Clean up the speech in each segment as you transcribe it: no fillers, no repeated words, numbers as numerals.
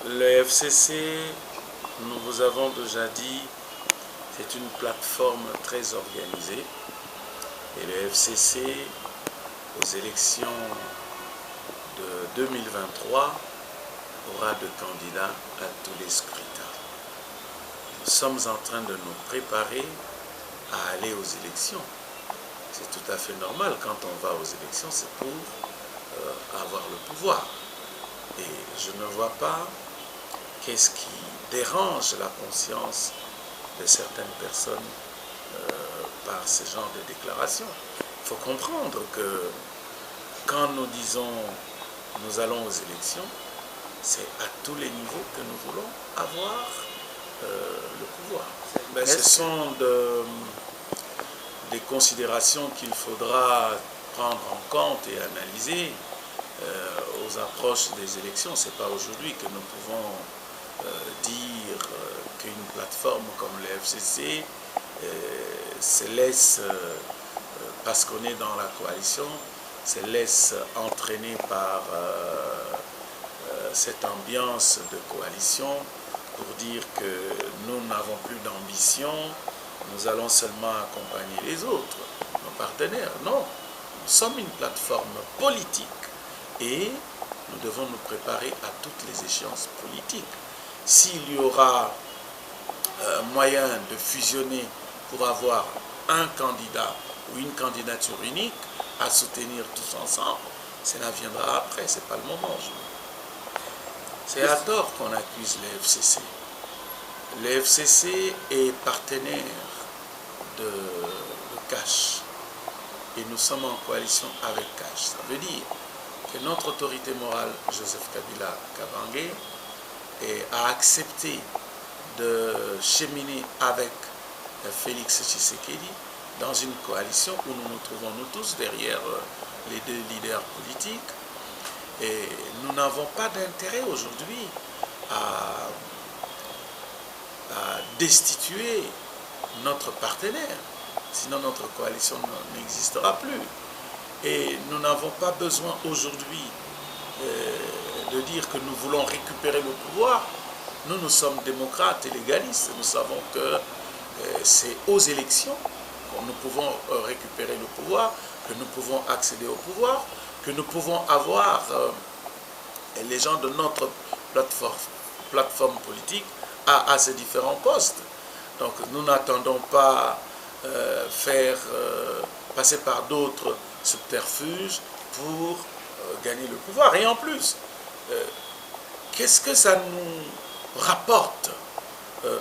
Le FCC, nous vous avons déjà dit, c'est une plateforme très organisée. Et le FCC, aux élections de 2023, aura de candidats à tous les scrutins. Nous sommes en train de nous préparer à aller aux élections. C'est tout à fait normal, quand on va aux élections, c'est pour avoir le pouvoir. Et je ne vois pas qu'est-ce qui dérange la conscience de certaines personnes par ce genre de déclarations. Il faut comprendre que quand nous disons nous allons aux élections, c'est à tous les niveaux que nous voulons avoir le pouvoir. Ben, ce sont des considérations qu'il faudra prendre en compte et analyser aux approches des élections. Ce n'est pas aujourd'hui que nous pouvons dire qu'une plateforme comme le FCC se laisse, parce qu'on est dans la coalition, se laisse entraîner par cette ambiance de coalition pour dire que nous n'avons plus d'ambition, nous allons seulement accompagner les autres, nos partenaires. Non, nous sommes une plateforme politique et nous devons nous préparer à toutes les échéances politiques. S'il y aura moyen de fusionner pour avoir un candidat ou une candidature unique à soutenir tous ensemble, cela viendra après, ce n'est pas le moment aujourd'hui. C'est à tort qu'on accuse le FCC. Le FCC est partenaire de Cash et nous sommes en coalition avec Cash. Ça veut dire que notre autorité morale, Joseph Kabila Kabange, a accepté de cheminer avec Félix Tshisekedi dans une coalition où nous nous trouvons nous tous derrière les deux leaders politiques. Et nous n'avons pas d'intérêt aujourd'hui à destituer notre partenaire, sinon notre coalition n'existera plus. Et nous n'avons pas besoin aujourd'hui de dire que nous voulons récupérer le pouvoir. Nous sommes démocrates et légalistes. Nous savons que c'est aux élections que nous pouvons récupérer le pouvoir, que nous pouvons accéder au pouvoir, que nous pouvons avoir les gens de notre plateforme politique à ces différents postes. Donc nous n'attendons pas passer par d'autres subterfuges pour gagner le pouvoir. Et en plus, qu'est-ce que ça nous rapporte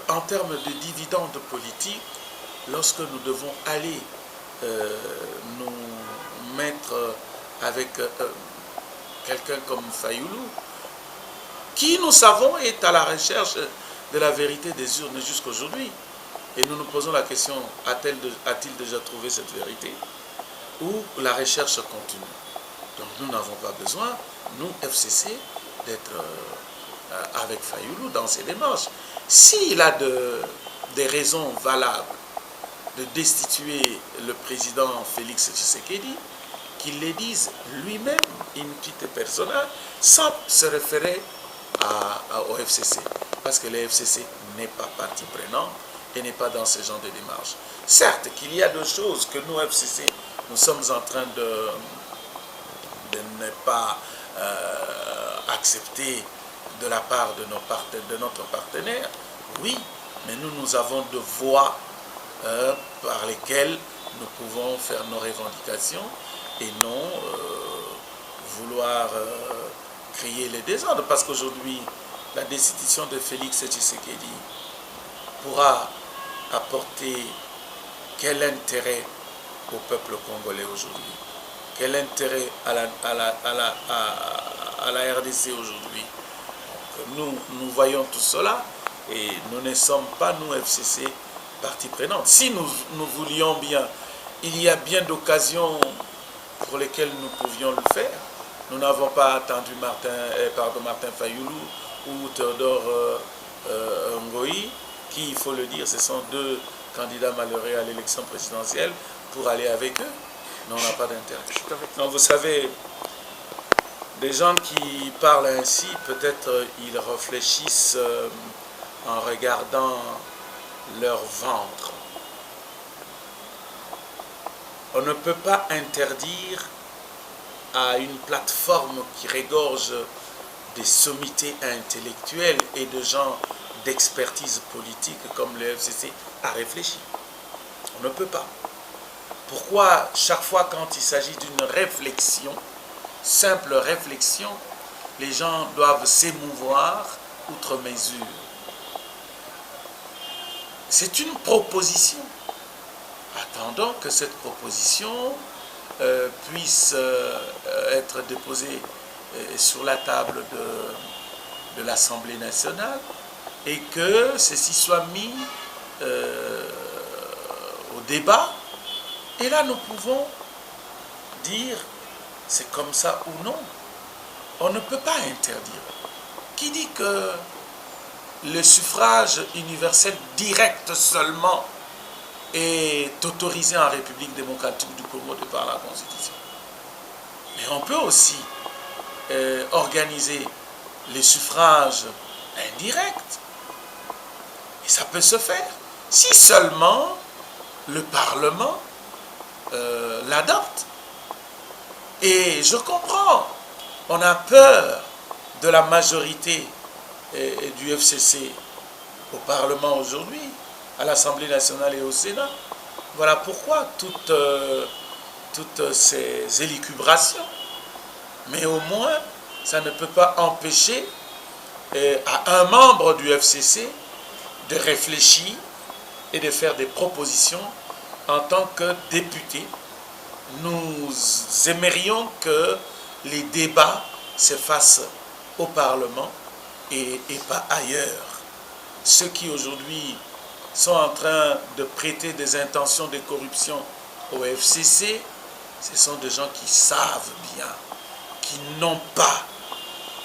en termes de dividendes politiques lorsque nous devons aller nous mettre avec quelqu'un comme Fayoulou, qui nous savons est à la recherche de la vérité des urnes jusqu'aujourd'hui. Et nous nous posons la question, a-t-il déjà trouvé cette vérité? Ou la recherche continue? Donc nous n'avons pas besoin, nous, FCC, d'être avec Fayoulou dans ces démarches. S'il a des raisons valables de destituer le président Félix Tshisekedi, qu'il les dise lui-même, in petite persona, sans se référer au FCC. Parce que le FCC n'est pas partie prenante et n'est pas dans ce genre de démarche. Certes qu'il y a des choses que nous, FCC, nous sommes en train de ne pas accepter de la part de notre partenaire, oui, mais nous avons de voies par lesquelles nous pouvons faire nos revendications et non vouloir créer les désordres. Parce qu'aujourd'hui, la destitution de Félix Tshisekedi pourra apporter quel intérêt au peuple congolais aujourd'hui? Quel intérêt à la RDC aujourd'hui? Nous voyons tout cela et nous ne sommes pas, nous, FCC, partie prenante. Si nous voulions bien, il y a bien d'occasions pour lesquelles nous pouvions le faire. Nous n'avons pas attendu Martin Fayoulou ou Théodore Ngoï, qui, il faut le dire, ce sont deux candidats malheureux à l'élection présidentielle, pour aller avec eux. Non, on n'a pas d'intérêt. Non, vous savez, Des gens qui parlent ainsi, peut-être ils réfléchissent en regardant leur ventre. On ne peut pas interdire à une plateforme qui regorge des sommités intellectuelles et de gens d'expertise politique comme le FCC à réfléchir. On ne peut pas. Pourquoi chaque fois quand il s'agit d'une réflexion, simple réflexion, les gens doivent s'émouvoir outre mesure? C'est une proposition. Attendons que cette proposition puisse être déposée sur la table de l'Assemblée nationale et que ceci soit mis au débat. Et là, nous pouvons dire c'est comme ça ou non. On ne peut pas interdire. Qui dit que le suffrage universel direct seulement est autorisé en République démocratique du Congo de par la Constitution? Mais on peut aussi organiser les suffrages indirects. Et ça peut se faire si seulement le Parlement l'adopte. Et je comprends, on a peur de la majorité du FCC au Parlement aujourd'hui, à l'Assemblée nationale et au Sénat. Voilà pourquoi toutes ces élucubrations. Mais au moins, ça ne peut pas empêcher à un membre du FCC de réfléchir et de faire des propositions en tant que député. Nous aimerions que les débats se fassent au Parlement et pas ailleurs. Ceux qui aujourd'hui sont en train de prêter des intentions de corruption au FCC, ce sont des gens qui savent bien qu'ils n'ont pas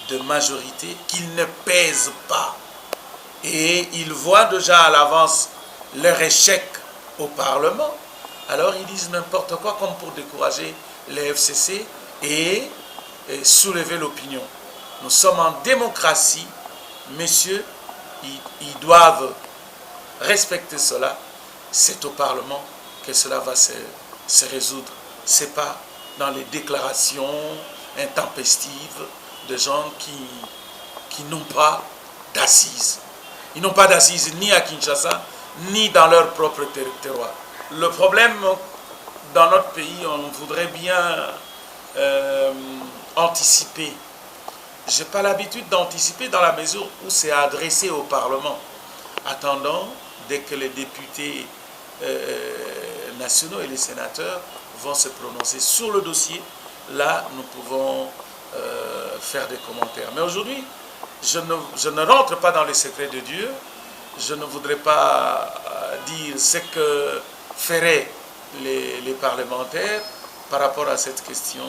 de majorité, qu'ils ne pèsent pas. Et ils voient déjà à l'avance leur échec au Parlement. Alors ils disent n'importe quoi comme pour décourager les FCC et soulever l'opinion. Nous sommes en démocratie, messieurs, ils doivent respecter cela. C'est au Parlement que cela va se résoudre. Ce n'est pas dans les déclarations intempestives de gens qui n'ont pas d'assises. Ils n'ont pas d'assises ni à Kinshasa, ni dans leur propre terroir. Le problème dans notre pays, on voudrait bien anticiper. Je n'ai pas l'habitude d'anticiper dans la mesure où c'est adressé au Parlement. Attendons, dès que les députés nationaux et les sénateurs vont se prononcer sur le dossier, là, nous pouvons faire des commentaires. Mais aujourd'hui, je ne rentre pas dans les secrets de Dieu. Je ne voudrais pas dire ce que feraient les parlementaires par rapport à cette question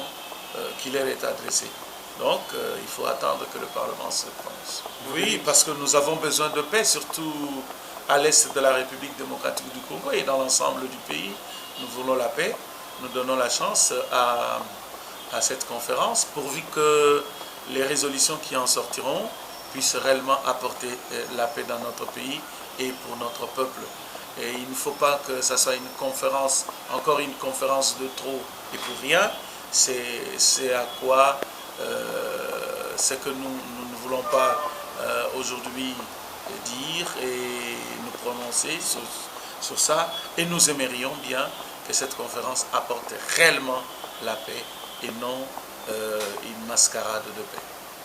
qui leur est adressée. Donc, il faut attendre que le Parlement se prononce. Oui, parce que nous avons besoin de paix, surtout à l'est de la République démocratique du Congo et dans l'ensemble du pays. Nous voulons la paix. Nous donnons la chance à cette conférence, pourvu que les résolutions qui en sortiront puissent réellement apporter la paix dans notre pays et pour notre peuple. Et il ne faut pas que ça soit une conférence, encore une conférence de trop et pour rien. C'est à quoi, ce que nous ne voulons pas aujourd'hui dire et nous prononcer sur ça. Et nous aimerions bien que cette conférence apporte réellement la paix et non une mascarade de paix.